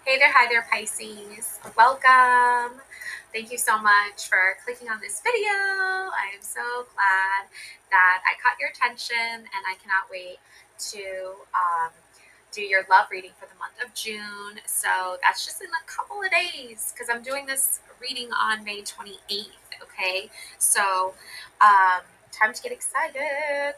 Hi there, Pisces. Welcome. Thank you so much for clicking on this video. I am so glad that I caught your attention, and I cannot wait to do your love reading for the month of June. So that's just in a couple of days because I'm doing this reading on May 28th. Okay, so time to get excited.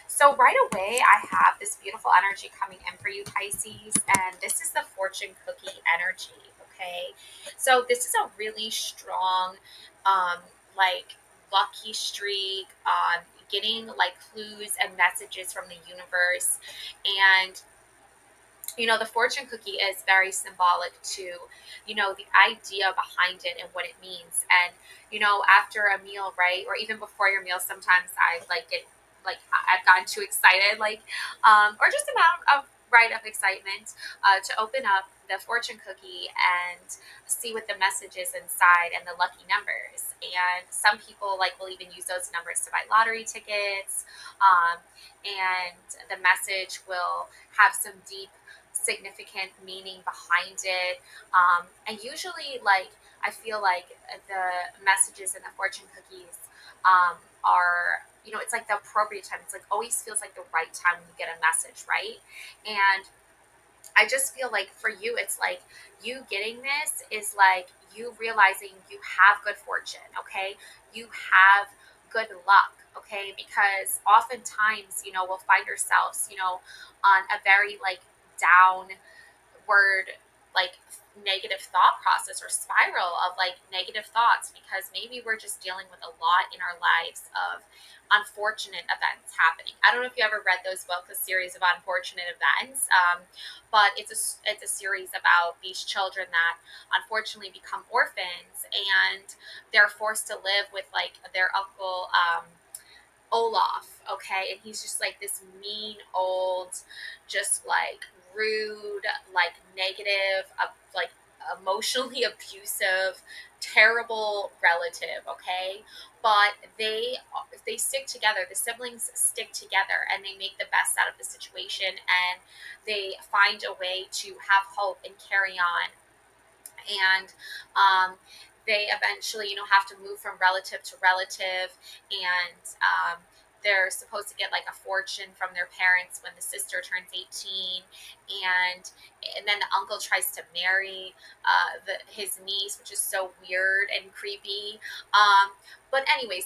So right away, I have this beautiful energy coming in for you, Pisces, and this is the fortune cookie energy. Okay, so this is a really strong, um, like lucky streak on getting like clues and messages from the universe, and the fortune cookie is very symbolic to the idea behind it and what it means. And after a meal, right, or even before your meal, sometimes I like get like I've gotten too excited, like or just amount of right of excitement to open up the fortune cookie and see what the message is inside and the lucky numbers. And some people like will even use those numbers to buy lottery tickets, and the message will have some deep significant meaning behind it. And usually, like, I feel like the messages in the fortune cookies are, it's like the appropriate time. It's like always feels like the right time when you get a message, right? And I just feel like for you, it's like you getting this is like you realizing you have good fortune, okay? You have good luck, okay? Because oftentimes, we'll find ourselves, on a very like downward, like negative thought process or spiral of like negative thoughts because maybe we're just dealing with a lot in our lives of unfortunate events happening. I don't know if you ever read those books, a series of unfortunate events, but it's a series about these children that unfortunately become orphans, and they're forced to live with like their uncle, Olaf, okay? And he's just like this mean old, just like rude, like negative, like emotionally abusive, terrible relative, okay? But they stick together. The siblings stick together and they make the best out of the situation, and they find a way to have hope and carry on. And they eventually, have to move from relative to relative, and they're supposed to get like a fortune from their parents when the sister turns 18, and then the uncle tries to marry his niece, which is so weird and creepy. But anyways,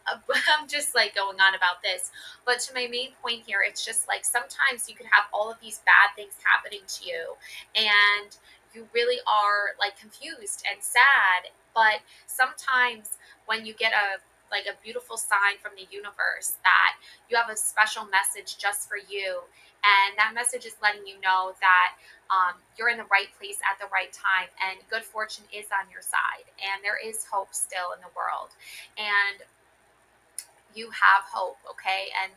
I'm just like going on about this, but to my main point here, it's just like sometimes you could have all of these bad things happening to you, and you really are like confused and sad. But sometimes when you get a beautiful sign from the universe that you have a special message just for you, and that message is letting you know that you're in the right place at the right time, and good fortune is on your side, and there is hope still in the world, and you have hope, okay? And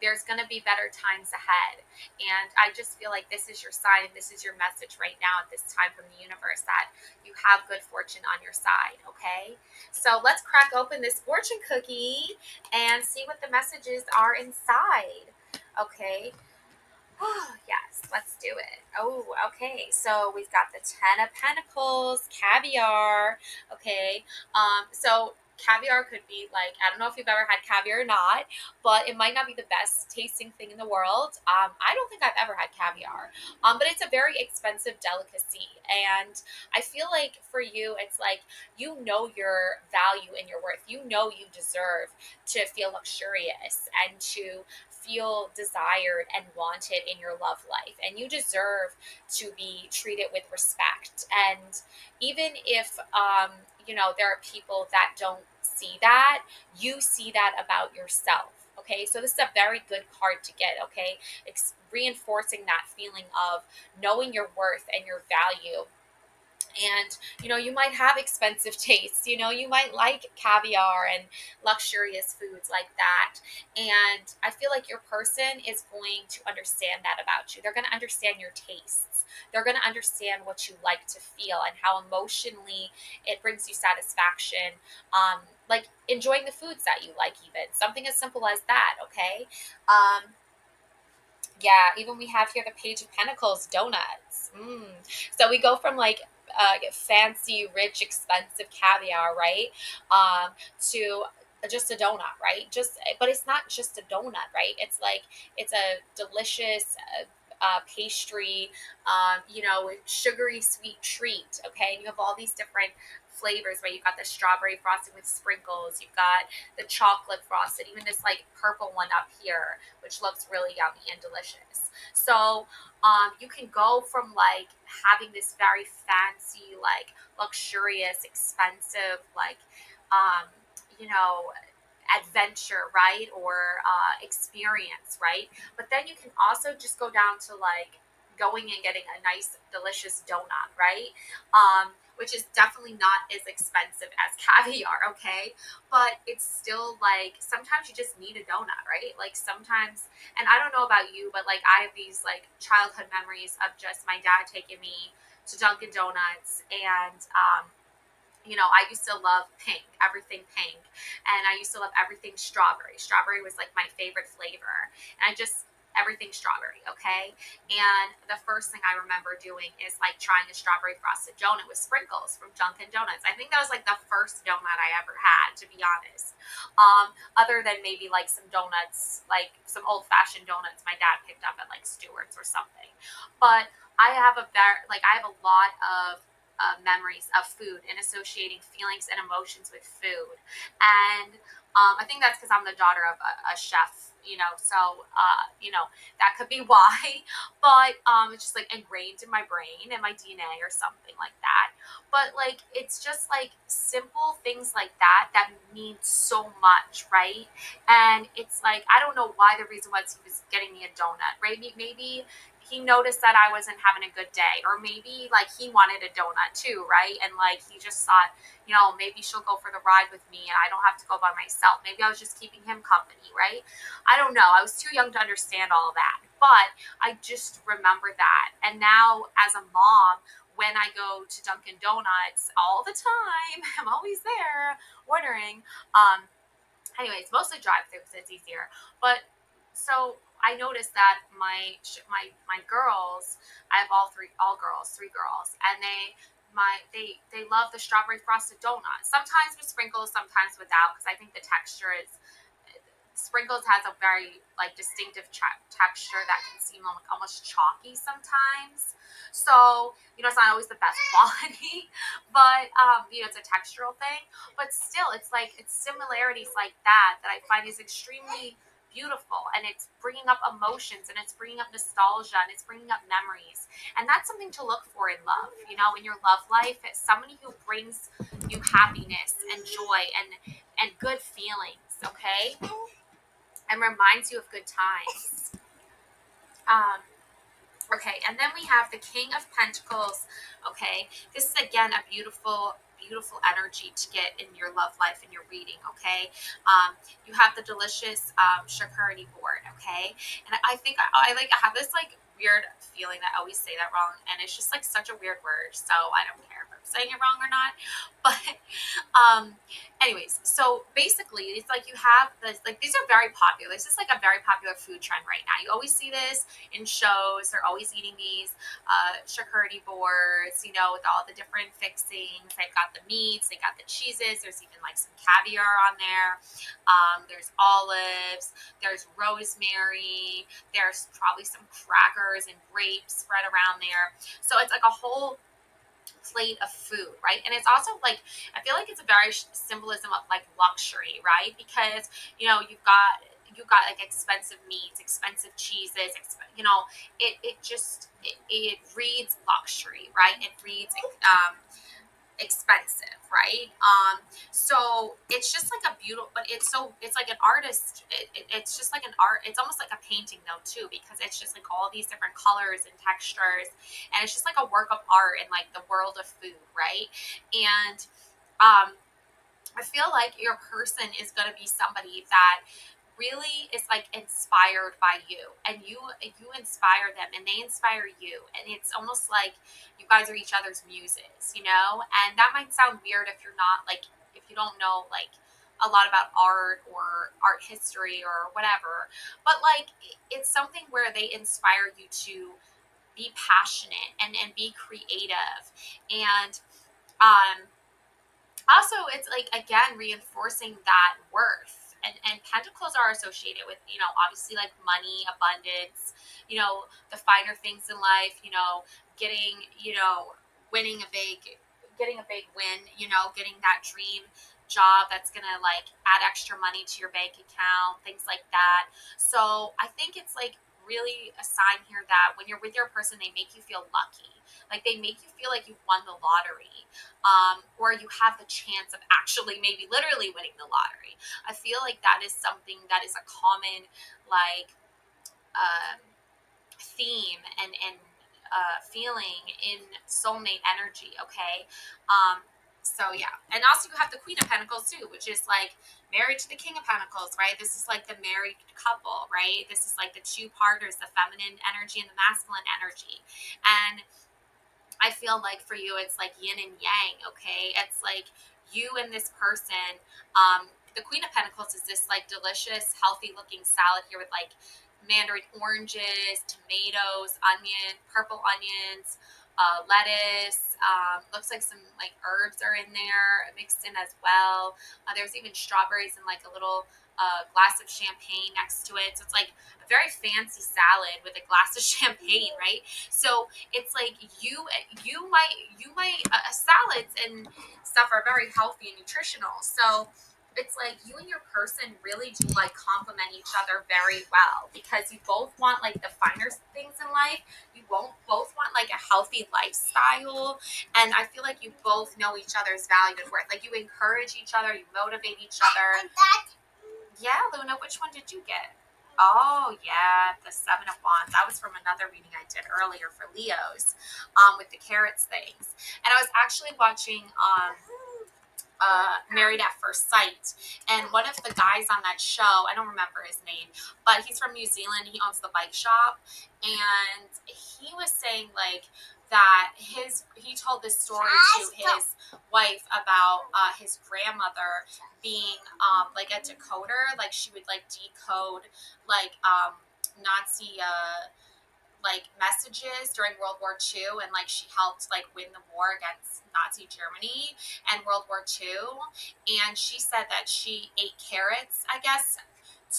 there's going to be better times ahead. And I just feel like this is your sign, and this is your message right now at this time from the universe that you have good fortune on your side, okay? So let's crack open this fortune cookie and see what the messages are inside, okay? Oh, yes, let's do it. Oh, okay. So we've got the 10 of Pentacles, caviar. Okay. So caviar could be like, I don't know if you've ever had caviar or not, but it might not be the best tasting thing in the world. I don't think I've ever had caviar. But it's a very expensive delicacy. And I feel like for you, it's like you know your value and your worth. You know you deserve to feel luxurious and to feel desired and wanted in your love life, and you deserve to be treated with respect. And even if there are people that don't see that, you see that about yourself. Okay, so this is a very good card to get. Okay, reinforcing that feeling of knowing your worth and your value. And you might have expensive tastes, you might like caviar and luxurious foods like that, and I feel like your person is going to understand that about you. They're going to understand your tastes. They're going to understand what you like to feel and how emotionally it brings you satisfaction, like enjoying the foods that you like, even something as simple as that. Okay. um Yeah, even we have here the Page of Pentacles, donuts. So we go from like fancy, rich, expensive caviar, right? To just a donut, right? But it's not just a donut, right? It's a delicious pastry, sugary sweet treat. Okay, and you have all these different flavors, right? You've got the strawberry frosting with sprinkles. You've got the chocolate frosted, even this like purple one up here, which looks really yummy and delicious. So you can go from like having this very fancy, like luxurious, expensive, like um, you know, adventure, right? Or experience, right? But then you can also just go down to like going and getting a nice, delicious donut, right? Which is definitely not as expensive as caviar, okay? But it's still like sometimes you just need a donut, right? Like sometimes, and I don't know about you, but like I have these like childhood memories of just my dad taking me to Dunkin' Donuts and I used to love pink, everything pink. And I used to love everything strawberry. Strawberry was like my favorite flavor. And everything strawberry, okay? And the first thing I remember doing is like trying a strawberry frosted donut with sprinkles from Dunkin' Donuts. I think that was like the first donut I ever had, to be honest. Other than maybe like some donuts, like some old fashioned donuts my dad picked up at like Stewart's or something. But I have a lot of memories of food and associating feelings and emotions with food. And I think that's because I'm the daughter of a chef, that could be why. But it's just like ingrained in my brain and my DNA or something like that. But like, it's just like simple things like that that mean so much, right? And it's like, I don't know why the reason was he was getting me a donut, right? Maybe he noticed that I wasn't having a good day, or maybe like he wanted a donut too, right? And like he just thought, maybe she'll go for the ride with me and I don't have to go by myself. Maybe I was just keeping him company, right? I don't know. I was too young to understand all of that, but I just remember that. And now as a mom, when I go to Dunkin' Donuts all the time, I'm always there ordering. Anyways, mostly drive through because it's easier. But so I noticed that my girls, I have all girls, three girls, and they love the strawberry frosted donut. Sometimes with sprinkles, sometimes without, because I think the texture is sprinkles has a very like distinctive texture that can seem almost chalky sometimes. So it's not always the best quality, but it's a textural thing. But still, it's similarities like that I find is extremely beautiful, and it's bringing up emotions, and it's bringing up nostalgia, and it's bringing up memories, and that's something to look for in love. In your love life, it's somebody who brings you happiness and joy and good feelings. Okay, and reminds you of good times. Um, okay, and then we have the King of Pentacles. Okay, this is again a beautiful, beautiful energy to get in your love life and your reading. Okay, you have the delicious charcuterie board. Okay, and I think I like I have this like weird feeling that I always say that wrong, and it's just like such a weird word, so I don't care if I'm saying it wrong or not. But um, anyways, so basically, it's like you have this, like, these are very popular. This is like a very popular food trend right now. You always see this in shows. They're always eating these charcuterie boards, with all the different fixings. They've got the meats, they got the cheeses. There's even like some caviar on there. There's olives, there's rosemary, there's probably some crackers and grapes spread around there. So it's like a whole plate of food, right? And it's also like, I feel like it's a very symbolism of like luxury, right? Because you've got like expensive meats, expensive cheeses, it reads luxury, right? It reads expensive, right? So it's just like a beautiful, but it's like an artist. It's just like an art. It's almost like a painting though too, because it's just like all these different colors and textures, and it's just like a work of art in like the world of food, right? And um, I feel like your person is going to be somebody that really is like inspired by you, and you inspire them and they inspire you, and it's almost like you guys are each other's muses, and that might sound weird if you're not like, if you don't know like a lot about art or art history or whatever, but like it's something where they inspire you to be passionate and be creative. And um also it's like again reinforcing that worth. And pentacles are associated with, you know, obviously like money, abundance, you know, the finer things in life, you know, getting, you know, winning a big getting a big win, you know, getting that dream job that's gonna like add extra money to your bank account, things like that. So I think it's like really a sign here that when you're with your person, they make you feel lucky, like they make you feel like you've won the lottery, or you have the chance of actually maybe literally winning the lottery. I feel like that is something that is a common like um, theme and feeling in soulmate energy. Okay. So yeah, and also you have the Queen of Pentacles too, which is like married to the King of Pentacles, right? This is like the married couple, right? This is like the two partners, the feminine energy and the masculine energy. And I feel like for you, it's like yin and yang, okay? It's like you and this person. The Queen of Pentacles is this like delicious, healthy looking salad here with like mandarin oranges, tomatoes, onion, purple onions, lettuce. Looks like some like herbs are in there mixed in as well. There's even strawberries and like a little glass of champagne next to it. So it's like a very fancy salad with a glass of champagne, right? So it's like you might salads and stuff are very healthy and nutritional. So it's like you and your person really do like complement each other very well because you both want like the finer things in life. You both want like a healthy lifestyle, and I feel like you both know each other's value and worth. Like you encourage each other, you motivate each other. Yeah, Luna, which one did you get? Oh yeah, the Seven of Wands. That was from another reading I did earlier for Leos, with the carrots things. And I was actually watching Married at First Sight, and one of the guys on that show, I don't remember his name, but he's from New Zealand. He owns the bike shop, and he was saying like that he told this story to his wife about his grandmother being like a decoder, like she would like decode like Nazi like messages during World War II, and like she helped like win the war against Nazi Germany and World War II. And she said that she ate carrots, I guess,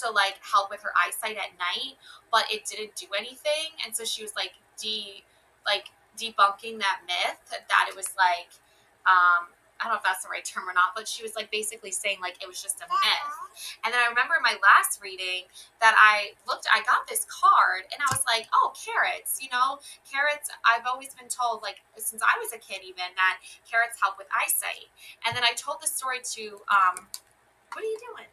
to like help with her eyesight at night, but it didn't do anything. And so she was like debunking that myth that it was like I don't know if that's the right term or not, but she was like basically saying like it was just a myth. And then I remember in my last reading that I got this card and I was like, oh, carrots, you know, carrots. I've always been told, like, since I was a kid, even that carrots help with eyesight. And then I told this story to, what are you doing?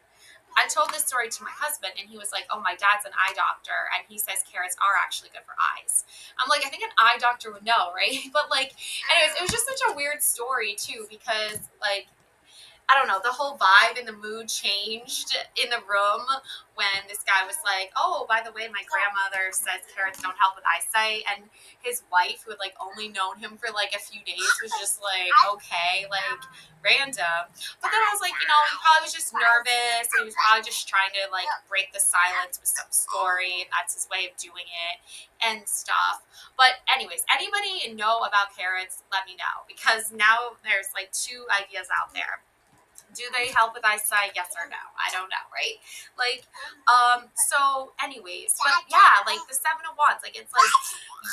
I told this story to my husband, and he was like, "Oh, my dad's an eye doctor, and he says carrots are actually good for eyes." I'm like, I think an eye doctor would know, right? But like, anyways, it was just such a weird story too, because like I don't know, the whole vibe and the mood changed in the room when this guy was like, oh, by the way, my grandmother says carrots don't help with eyesight. And his wife, who had like only known him for like a few days, was just like, okay, like random. But then I was like, you know, he probably was just nervous. And he was probably just trying to like break the silence with some story. And that's his way of doing it and stuff. But anyways, anybody know about carrots, let me know, because now there's like two ideas out there. Do they help with eyesight? Yes or no? I don't know, right? Like, so anyways, but yeah, like the Seven of Wands, like it's like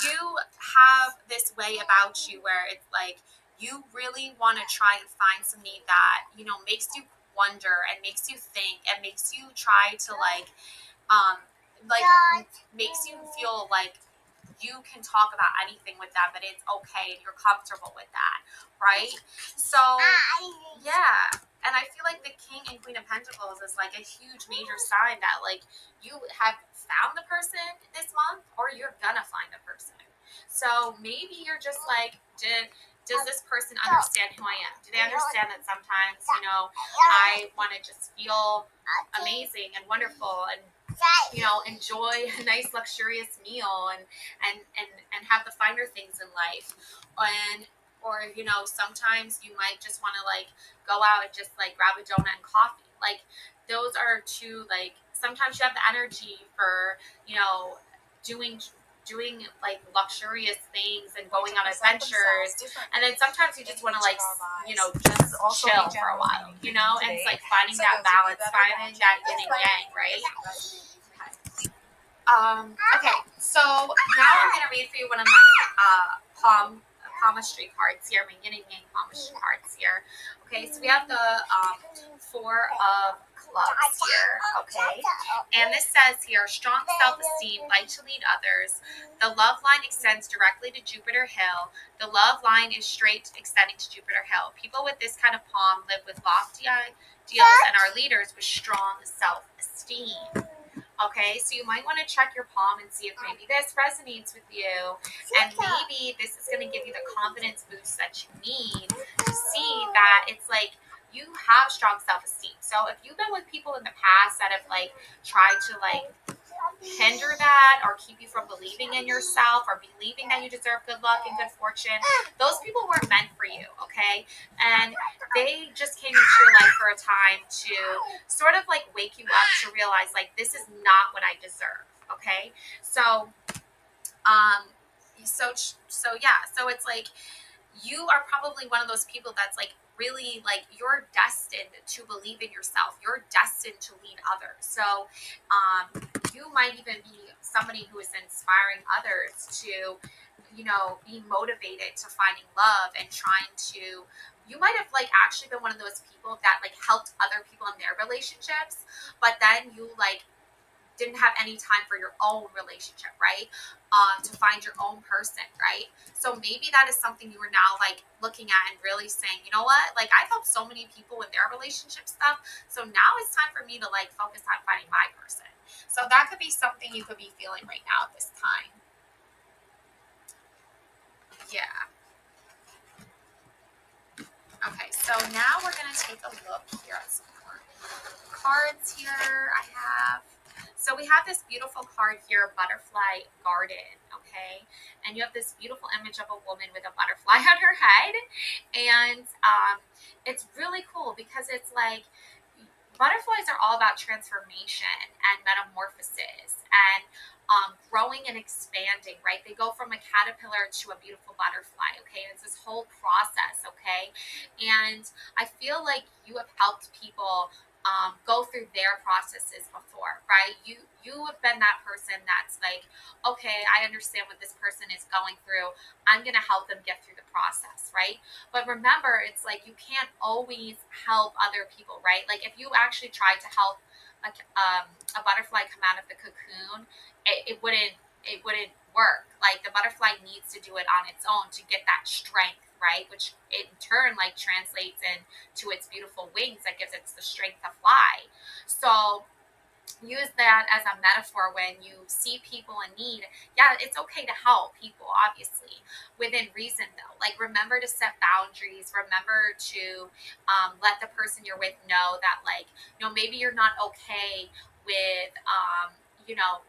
you have this way about you where it's like you really want to try and find somebody that, you know, makes you wonder and makes you think and makes you try to um, like makes you feel like you can talk about anything with them, but it's okay and you're comfortable with that, right? So yeah, and I feel like the King and Queen of Pentacles is like a huge major sign that like you have found the person this month or you're gonna find the person. So maybe you're just like, does this person understand who I am? Do they understand that sometimes, you know, I want to just feel amazing and wonderful and, you know, enjoy a nice luxurious meal and have the finer things in life. And or, you know, sometimes you might just want to like go out and just like grab a donut and coffee. like those are two, like sometimes you have the energy for, you know, doing like luxurious things and going on adventures, and then sometimes you just want to like, you know, just chill for a while, you know, and it's like finding that balance, finding that yin and yang, right? Okay, so now I'm gonna read for you one of my palmistry cards here, my yin and yang palmistry cards here. Okay, so we have the Four of Clubs here. Okay, and this says here, strong self-esteem, like to lead others. The love line extends directly to Jupiter Hill. The love line is straight extending to Jupiter Hill. People with this kind of palm live with lofty ideals and are leaders with strong self-esteem. Okay, so you might want to check your palm and see if maybe this resonates with you, and maybe this is going to give you the confidence boost that you need to see that it's like you have strong self-esteem. So if you've been with people in the past that have like tried to like hinder that or keep you from believing in yourself or believing that you deserve good luck and good fortune, those people weren't meant for you, okay? And they just came into your life for a time to sort of like wake you up to realize like this is not what I deserve, okay? So so it's like you are probably one of those people that's like really like you're destined to believe in yourself, you're destined to lead others. So you might even be somebody who is inspiring others to, you know, be motivated to finding love and trying to, you might have like actually been one of those people that like helped other people in their relationships, but then you like didn't have any time for your own relationship, right? To find your own person, right? So maybe that is something you are now like looking at and really saying, you know what? Like I've helped so many people with their relationship stuff. So now it's time for me to like focus on finding my person. So that could be something you could be feeling right now at this time. Yeah. Okay, so now we're going to take a look here at some more cards here I have. So we have this beautiful card here, Butterfly Garden, okay? And you have this beautiful image of a woman with a butterfly on her head. And it's really cool because it's like butterflies are all about transformation and metamorphosis and growing and expanding, right? They go from a caterpillar to a beautiful butterfly, okay? And it's this whole process, okay? And I feel like you have helped people go through their processes before, right? You have been that person that's like, okay, I understand what this person is going through. I'm gonna help them get through the process, right? But remember, it's like you can't always help other people, right? Like if you actually tried to help a butterfly come out of the cocoon, it wouldn't work. Like the butterfly needs to do it on its own to get that strength, right? Which in turn like translates into its beautiful wings that gives it the strength to fly. So use that as a metaphor when you see people in need. Yeah, it's okay to help people, obviously, within reason, though. Like, remember to set boundaries. Remember to let the person you're with know that, like, you know, maybe you're not okay with,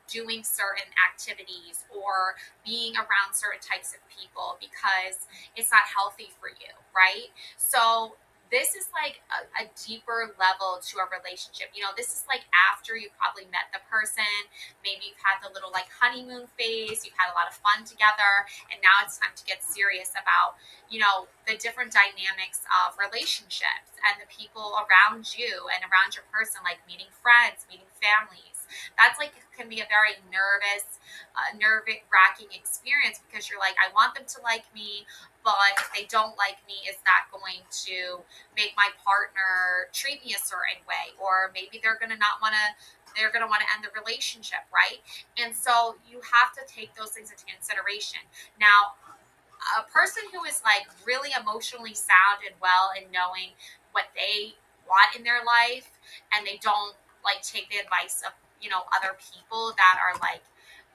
doing certain activities or being around certain types of people because it's not healthy for you, right? So this is like a deeper level to a relationship. You know, this is like after you probably met the person, maybe you've had the little like honeymoon phase, you've had a lot of fun together, and now it's time to get serious about, you know, the different dynamics of relationships and the people around you and around your person, like meeting friends, meeting families. That's like can be a very nerve wracking experience because you're like, I want them to like me, but if they don't like me, is that going to make my partner treat me a certain way? Or maybe they're gonna want to end the relationship, right? And so you have to take those things into consideration. Now, a person who is like really emotionally sound and well and knowing what they want in their life, and they don't like take the advice of, you know, other people that are like,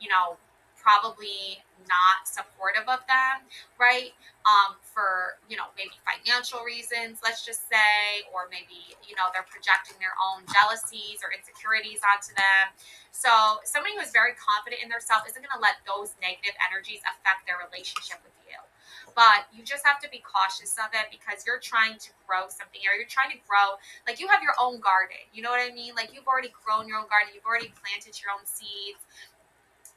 you know, probably not supportive of them, right? For, you know, maybe financial reasons, let's just say, or maybe, you know, they're projecting their own jealousies or insecurities onto them. So somebody who is very confident in themselves isn't going to let those negative energies affect their relationship with you. but you just have to be cautious of it because you're trying to grow something, or you're trying to grow, like you have your own garden, you know what I mean? Like you've already grown your own garden, you've already planted your own seeds,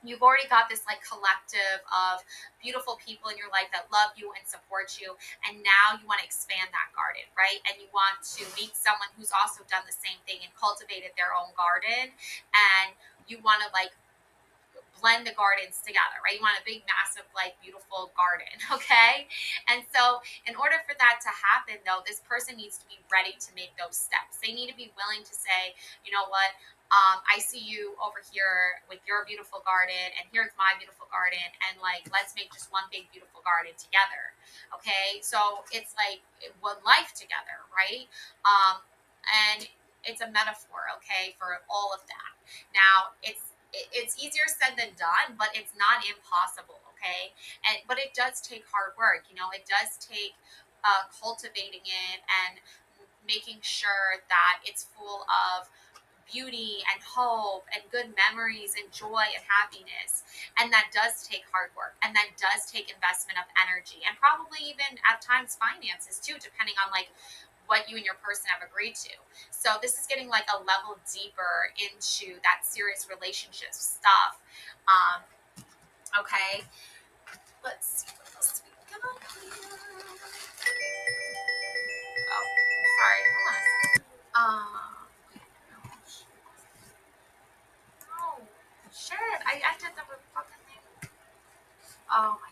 you've already got this like collective of beautiful people in your life that love you and support you, and now you want to expand that garden, right? And you want to meet someone who's also done the same thing and cultivated their own garden, and you want to like blend the gardens together, right? You want a big, massive, like beautiful garden, okay? And so, in order for that to happen, though, this person needs to be ready to make those steps. They need to be willing to say, you know what? I see you over here with your beautiful garden, and here's my beautiful garden, and like, let's make just one big, beautiful garden together, okay? So it's like one life together, right? And it's a metaphor, okay, for all of that. Now, it's easier said than done, but it's not impossible, okay? And but it does take hard work, you know. It does take cultivating it and making sure that it's full of beauty and hope and good memories and joy and happiness. And that does take hard work, and that does take investment of energy, and probably even at times finances too, depending on like what you and your person have agreed to. So this is getting like a level deeper into that serious relationship stuff. Um, okay, let's see what else we got here. Oh, sorry, hold on a second. Oh, shit, I did the fucking thing. Oh my